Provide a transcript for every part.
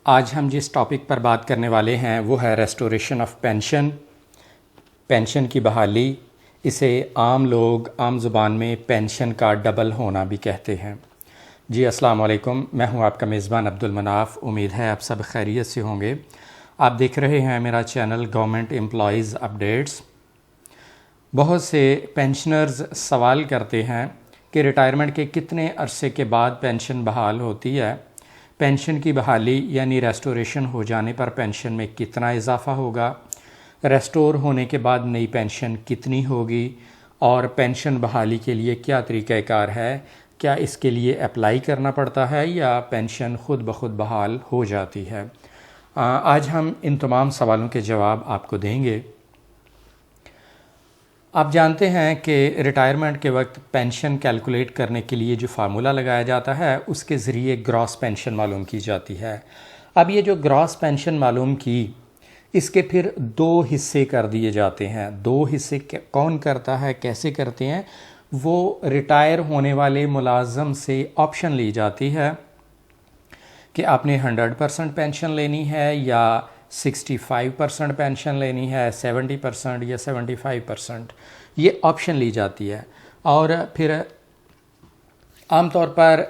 आज हम जिस टॉपिक पर बात करने वाले हैं वो है रेस्टोरेशन ऑफ पेंशन, पेंशन की बहाली। इसे आम लोग आम ज़ुबान में पेंशन का डबल होना भी कहते हैं। जी अस्सलाम वालेकुम, मैं हूं आपका मेज़बान अब्दुल मनाफ़। उम्मीद है आप सब खैरियत से होंगे। आप देख रहे हैं मेरा चैनल गवर्नमेंट एम्प्लॉयज़ अपडेट्स। बहुत से पेंशनर्स सवाल करते हैं कि रिटायरमेंट के कितने अरसे के बाद पेंशन बहाल होती है। पेंशन की बहाली यानी रेस्टोरेशन हो जाने पर पेंशन में कितना इजाफ़ा होगा, रेस्टोर होने के बाद नई पेंशन कितनी होगी और पेंशन बहाली के लिए क्या तरीक़ाकार है, क्या इसके लिए अप्लाई करना पड़ता है या पेंशन ख़ुद ब खुद बहाल हो जाती है। आज हम इन तमाम सवालों के जवाब आपको देंगे। आप जानते हैं कि रिटायरमेंट के वक्त पेंशन कैलकुलेट करने के लिए जो फार्मूला लगाया जाता है उसके ज़रिए ग्रॉस पेंशन मालूम की जाती है। अब ये जो ग्रॉस पेंशन मालूम की, इसके फिर दो हिस्से कर दिए जाते हैं। दो हिस्से कौन करता है, कैसे करते हैं, वो रिटायर होने वाले मुलाजम से ऑप्शन ली जाती है कि आपने 100% पेंशन लेनी है या 65% पेंशन लेनी है, 70% या 75%, ये ऑप्शन ली जाती है। और फिर आमतौर पर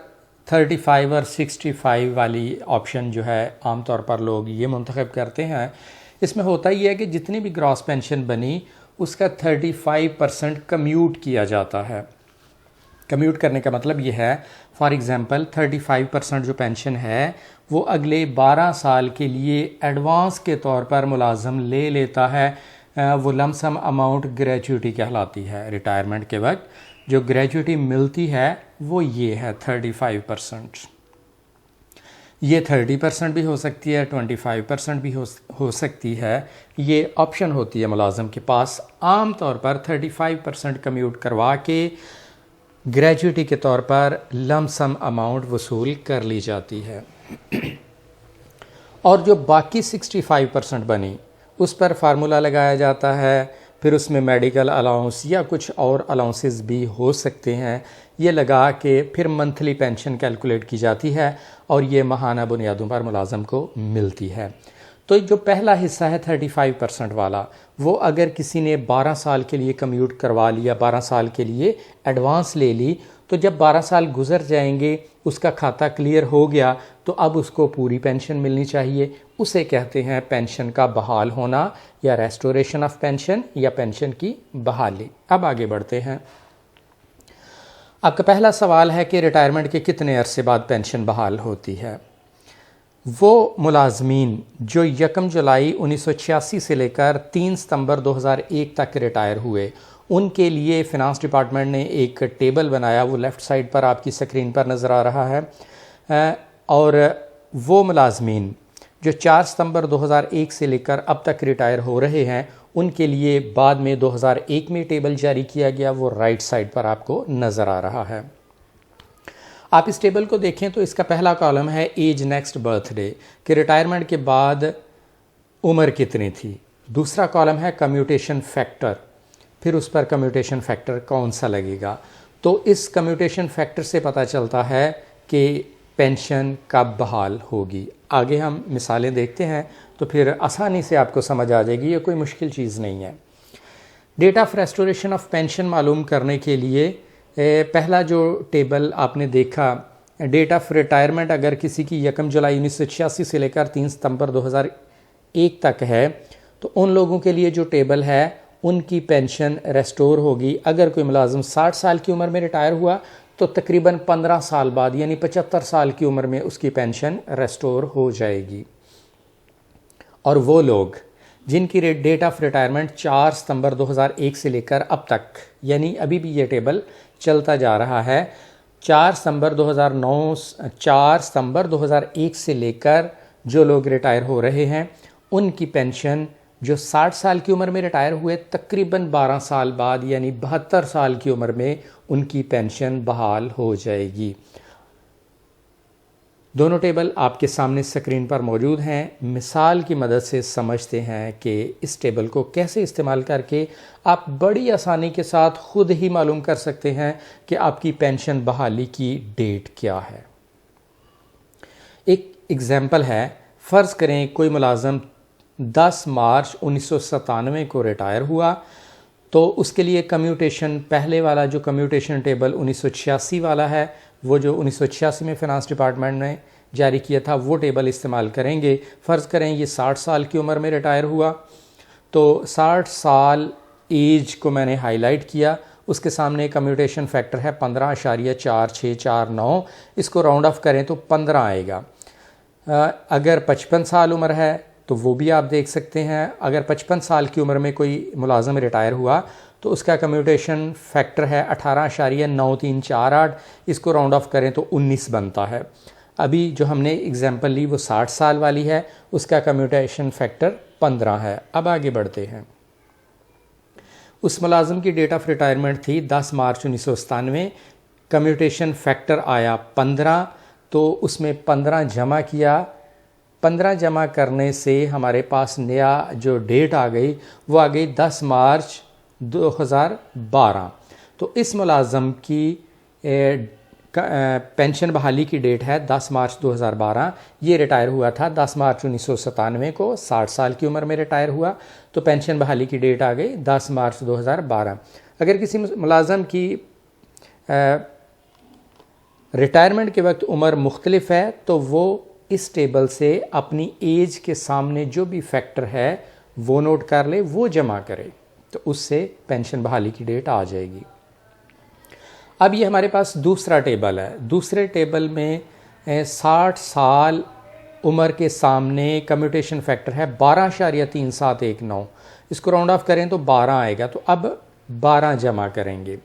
35 और 65 वाली ऑप्शन जो है आमतौर पर लोग ये मुंतखब करते हैं। इसमें होता ही है कि जितनी भी ग्रॉस पेंशन बनी उसका 35% कम्यूट किया जाता है। कम्यूट करने का मतलब ये है, फॉर एग्ज़ाम्पल 35% जो पेंशन है वो अगले 12 साल के लिए एडवांस के तौर पर मुलाजम ले लेता है। वो लमसम अमाउंट ग्रेजुटी कहलाती है। रिटायरमेंट के वक्त जो ग्रेजुटी मिलती है वो ये है 35%। ये 30% भी हो सकती है, 25% भी हो सकती है। ये ऑप्शन होती है मुलाजम के पास। आम तौर पर 35% कम्यूट करवा के ग्रेजुटी के तौर पर लमसम अमाउंट वसूल कर ली जाती है। और जो बाकी 65% बनी उस पर फार्मूला लगाया जाता है। फिर उसमें मेडिकल अलाउंस या कुछ और अलाउंसेस भी हो सकते हैं। ये लगा के फिर मंथली पेंशन कैलकुलेट की जाती है और ये माहाना बुनियादों पर मुलाजम को मिलती है। तो जो पहला हिस्सा है 35% वाला, वो अगर किसी ने 12 साल के लिए कम्यूट करवा लिया, 12 साल के लिए एडवांस ले ली, तो जब 12 साल गुजर जाएंगे, उसका खाता क्लियर हो गया, तो अब उसको पूरी पेंशन मिलनी चाहिए। उसे कहते हैं पेंशन का बहाल होना या रेस्टोरेशन ऑफ पेंशन या पेंशन की बहाली। अब आगे बढ़ते हैं। आपका पहला सवाल है कि रिटायरमेंट के कितने अरसे बाद पेंशन बहाल होती है। वो मुलाजमीन जो 1 जुलाई 1986 से लेकर 3 सितंबर 2001 तक रिटायर हुए, उनके लिए फ़िनांस डिपार्टमेंट ने एक टेबल बनाया। वो लेफ़्ट साइड पर आपकी स्क्रीन पर नज़र आ रहा है। और वो मुलाजमीन जो 4 सितंबर 2001 से लेकर अब तक रिटायर हो रहे हैं, उनके लिए बाद में 2001 में टेबल जारी किया गया। वो राइट साइड पर आपको नज़र आ रहा है। आप इस टेबल को देखें तो इसका पहला कॉलम है एज नेक्स्ट बर्थडे, कि रिटायरमेंट के बाद उम्र कितनी थी। दूसरा कॉलम है कम्यूटेशन फैक्टर, फिर उस पर कम्यूटेशन फैक्टर कौन सा लगेगा। तो इस कम्यूटेशन फैक्टर से पता चलता है कि पेंशन कब बहाल होगी। आगे हम मिसालें देखते हैं तो फिर आसानी से आपको समझ आ जाएगी, ये कोई मुश्किल चीज़ नहीं है। Date of restoration of pension मालूम करने के लिए पहला जो टेबल आपने देखा, डेट ऑफ रिटायरमेंट अगर किसी की 1 जुलाई 1986 से लेकर 3 सितंबर 2001 तक है, तो उन लोगों के लिए जो टेबल है उनकी पेंशन रेस्टोर होगी। अगर कोई मुलाजिम 60 साल की उम्र में रिटायर हुआ तो तकरीबन 15 साल बाद यानी 75 साल की उम्र में उसकी पेंशन रेस्टोर हो जाएगी। और वो लोग जिनकी डेट ऑफ रिटायरमेंट 4 सितंबर 2001 से लेकर अब तक, यानी अभी भी ये टेबल चलता जा रहा है, 4 सितंबर 2001 से लेकर जो लोग रिटायर हो रहे हैं, उनकी पेंशन जो 60 साल की उम्र में रिटायर हुए तकरीबन 12 साल बाद यानी 72 साल की उम्र में उनकी पेंशन बहाल हो जाएगी। दोनों टेबल आपके सामने स्क्रीन पर मौजूद हैं। मिसाल की मदद से समझते हैं कि इस टेबल को कैसे इस्तेमाल करके आप बड़ी आसानी के साथ खुद ही मालूम कर सकते हैं कि आपकी पेंशन बहाली की डेट क्या है। एक एग्जाम्पल है, फ़र्ज़ करें कोई मुलाजम 10 मार्च 1997 को रिटायर हुआ, तो उसके लिए कम्यूटेशन, पहले वाला जो कम्यूटेशन टेबल 1986 वाला है, वो जो 1986 में फ़िनांस डिपार्टमेंट ने जारी किया था, वो टेबल इस्तेमाल करेंगे। फ़र्ज़ करें ये 60 साल की उम्र में रिटायर हुआ, तो 60 साल एज को मैंने हाईलाइट किया। उसके सामने कम्यूटेशन फैक्टर है 15.4649, इसको राउंड ऑफ करें तो 15 आएगा। अगर 55 साल उम्र है तो वो भी आप देख सकते हैं। अगर 55 साल की उम्र में कोई मुलाजम रिटायर हुआ तो उसका कम्यूटेशन फैक्टर है 18.9348, इसको राउंड ऑफ करें तो 19 बनता है। अभी जो हमने एग्जांपल ली वो 60 साल वाली है, उसका कम्यूटेशन फैक्टर 15 है। अब आगे बढ़ते हैं। उस मुलाजम की डेट ऑफ रिटायरमेंट थी 10 मार्च 1997, कम्यूटेशन फैक्टर आया 15, तो उसमें 15 जमा किया। 15 जमा करने से हमारे पास नया जो डेट आ गई वो आ गई 10 मार्च 2012। तो इस मुलाजम की पेंशन बहाली की डेट है 10 मार्च 2012। ये रिटायर हुआ था 10 मार्च 1997 को, 60 साल की उम्र में रिटायर हुआ, तो पेंशन बहाली की डेट आ गई 10 मार्च 2012। अगर किसी मुलाजम की रिटायरमेंट के वक्त उम्र मुख्तलिफ है तो वो इस टेबल से अपनी एज के सामने जो भी फैक्टर है वो नोट कर ले, वो जमा करे, तो उससे पेंशन बहाली की डेट आ जाएगी। अब ये हमारे पास दूसरा टेबल है। दूसरे टेबल में 60 साल उम्र के सामने कम्यूटेशन फैक्टर है 12.3719, इसको राउंड ऑफ करें तो 12 आएगा। तो अब 12 जमा करेंगे।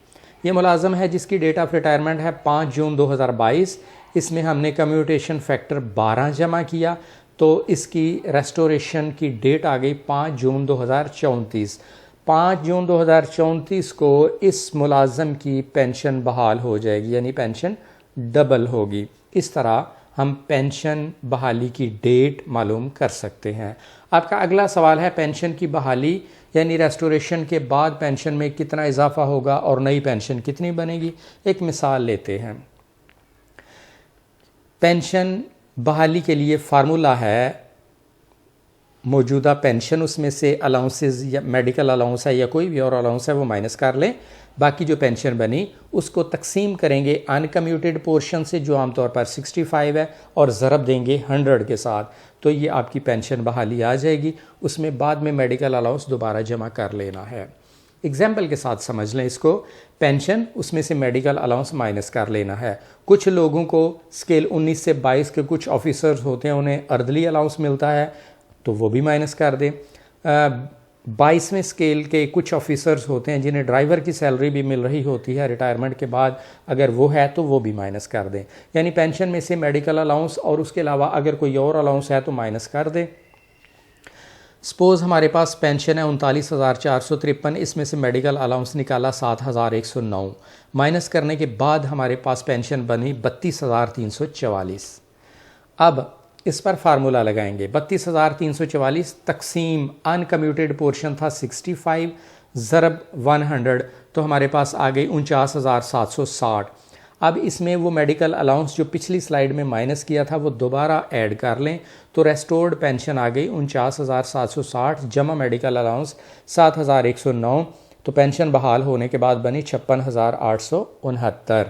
ये मुलाजम है जिसकी डेट ऑफ रिटायरमेंट है 5 जून 2022, इसमें हमने कम्यूटेशन फैक्टर 12 जमा किया, तो इसकी रेस्टोरेशन की डेट आ गई 5 जून 2034। 5 जून 2034 को इस मुलाजम की पेंशन बहाल हो जाएगी, यानी पेंशन डबल होगी। इस तरह हम पेंशन बहाली की डेट मालूम कर सकते हैं। आपका अगला सवाल है पेंशन की बहाली यानी रेस्टोरेशन के बाद पेंशन में कितना इजाफा होगा और नई पेंशन कितनी बनेगी। एक मिसाल लेते हैं। पेंशन बहाली के लिए फार्मूला है मौजूदा पेंशन, उसमें से अलाउंसेस या मेडिकल अलाउंस है या कोई भी और अलाउंस है वो माइनस कर लें, बाकी जो पेंशन बनी उसको तकसीम करेंगे अनकम्यूटेड पोर्शन से जो आमतौर पर 65 है और ज़रब देंगे 100 के साथ, तो ये आपकी पेंशन बहाली आ जाएगी। उसमें बाद में मेडिकल अलाउंस दोबारा जमा कर लेना है। एग्जाम्पल के साथ समझ लें इसको। पेंशन, उसमें से मेडिकल अलाउंस माइनस कर लेना है। कुछ लोगों को स्केल 19 से 22 के कुछ ऑफिसर्स होते हैं, उन्हें अर्दली अलाउंस मिलता है, तो वो भी माइनस कर दें। 22वें स्केल के कुछ ऑफिसर्स होते हैं जिन्हें ड्राइवर की सैलरी भी मिल रही होती है रिटायरमेंट के बाद, अगर वो है तो वो भी माइनस कर दें। यानी पेंशन में से मेडिकल अलाउंस और उसके अलावा अगर कोई और अलाउंस है तो माइनस कर दें। सपोज़ हमारे पास पेंशन है 39,453, इसमें से मेडिकल अलाउंस निकाला 7,109, माइनस करने के बाद हमारे पास पेंशन बनी 32,344। अब इस पर फार्मूला लगाएंगे। 32,344 तकसीम अनकम्यूटेड पोर्शन था 65 ज़रब 100, तो हमारे पास आ गई 49,760। अब इसमें वो मेडिकल अलाउंस जो पिछली स्लाइड में माइनस किया था वो दोबारा ऐड कर लें, तो रेस्टोर्ड पेंशन आ गई 49,760 जमा मेडिकल अलाउंस 7,109, तो पेंशन बहाल होने के बाद बनी 56,869।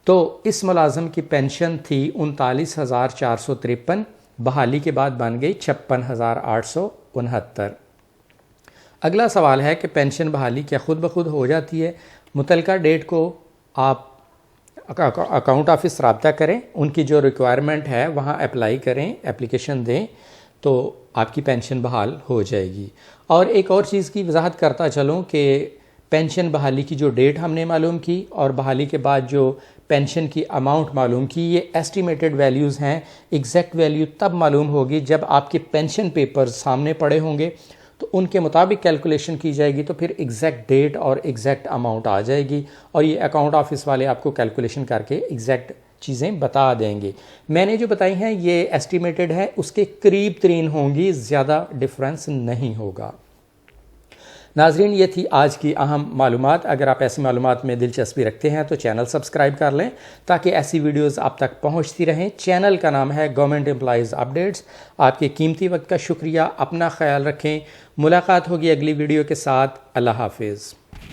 तो इस मुलाजम की पेंशन थी 39,453, बहाली के बाद बन गई 56,869। अगला सवाल है कि पेंशन बहाली क्या खुद ब खुद हो जाती है? मुतलका डेट को आप अकाउंट ऑफिस रब्ता करें, उनकी जो रिक्वायरमेंट है वहाँ अप्लाई करें, एप्लीकेशन दें, तो आपकी पेंशन बहाल हो जाएगी। और एक और चीज़ की वजाहत करता चलूँ कि पेंशन बहाली की जो डेट हमने मालूम की और बहाली के बाद जो पेंशन की अमाउंट मालूम की, ये एस्टिमेटेड वैल्यूज़ हैं। एग्जैक्ट वैल्यू तब मालूम होगी जब आपके पेंशन पेपर्स सामने पड़े होंगे, तो उनके मुताबिक कैलकुलेशन की जाएगी, तो फिर एग्जैक्ट डेट और एग्जैक्ट अमाउंट आ जाएगी और ये अकाउंट ऑफिस वाले आपको कैलकुलेशन करके एग्जैक्ट चीज़ें बता देंगे। मैंने जो बताई हैं ये एस्टिमेटेड है, उसके करीब तरीन होंगी, ज़्यादा डिफरेंस नहीं होगा। नाजरीन, ये थी आज की अहम मालूमात। अगर आप ऐसी मालूमात में दिलचस्पी रखते हैं तो चैनल सब्सक्राइब कर लें ताकि ऐसी वीडियोस आप तक पहुंचती रहें। चैनल का नाम है गवर्नमेंट एम्प्लॉयज़ अपडेट्स। आपके कीमती वक्त का शुक्रिया। अपना ख्याल रखें। मुलाकात होगी अगली वीडियो के साथ। अल्लाह हाफिज़।